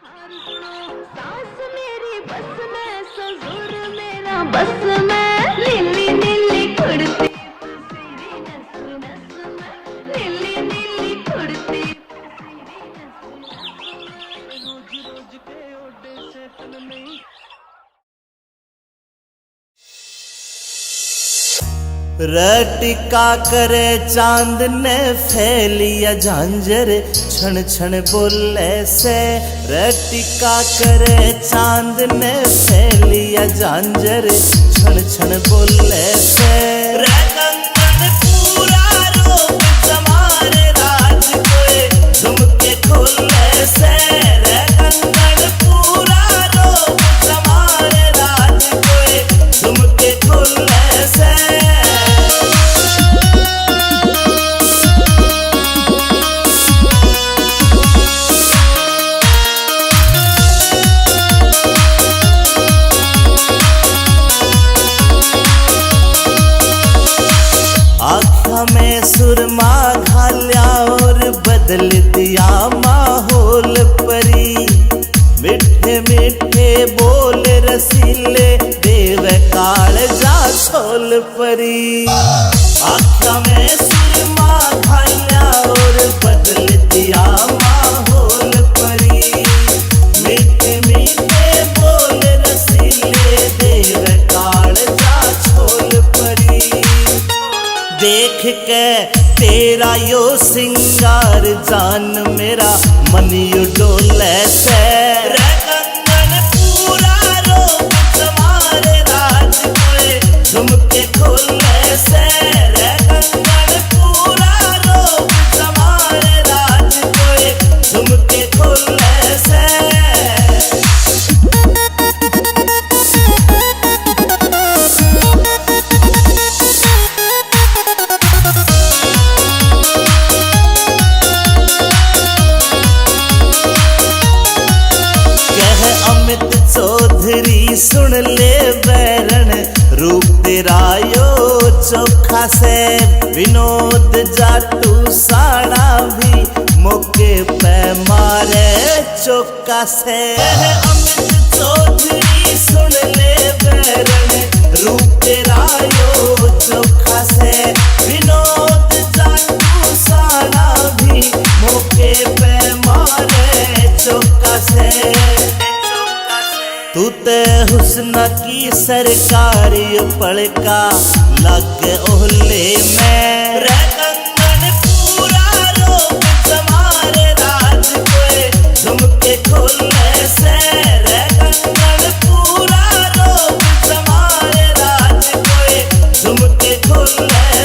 सास मेरी बस में, ससुर मेरा बस में, नीली नीली कुर्ती पसीरी नस नस में, नीली नीली कुर्ती पसीरी नस नस में, रोज रोज के ओडे से तन नहीं। रटिका करे चांद ने फैलिया झांझर, छण छण बोले से। रटिका करे चांद ने फैलिया झांझर, छण छण बोले से। कंगन पूरा रूप जमारे राज कोई झुमके खोले से। कंगन पूरा रूप जमारे राज कोई झुमके खोले से। में सुरमा घाल्या और बदल दिया माहौल परी। मिठे मिठे बोल रसीले देव काल जा छोल परी। आँखों में सुरमा घाल्या और बदल दिया माहौल परी। मिठे मिठे बोल रसीले देव काल जा छोल परी। देख के तेरा यो सिंगार जान मेरा मन यू डोले से। कंगन पूरा रूप जमारे राज कोई झुमके खोले से। कंगन पूरा रूप जमारे राज कोई झुमके खोले से। अमित चौधरी सुन ले बैरण, रूप तेरा यो चोखा से। विनोद जाटू साड़ा भी मौके पे मारे चौका से। अमित चौधरी सुन ले बैरण, रूप तेरा यो चोखा से। विनोद जाटू साड़ा भी मौके पे मारे चौका से। तू ते हुस्न की सरकारी पड़का लग ओहले में। कंगन पूरा रूप जमारे राज कोई झुमके खोले से। कंगन पूरा रूप जमारे राज कोई झुमके खोले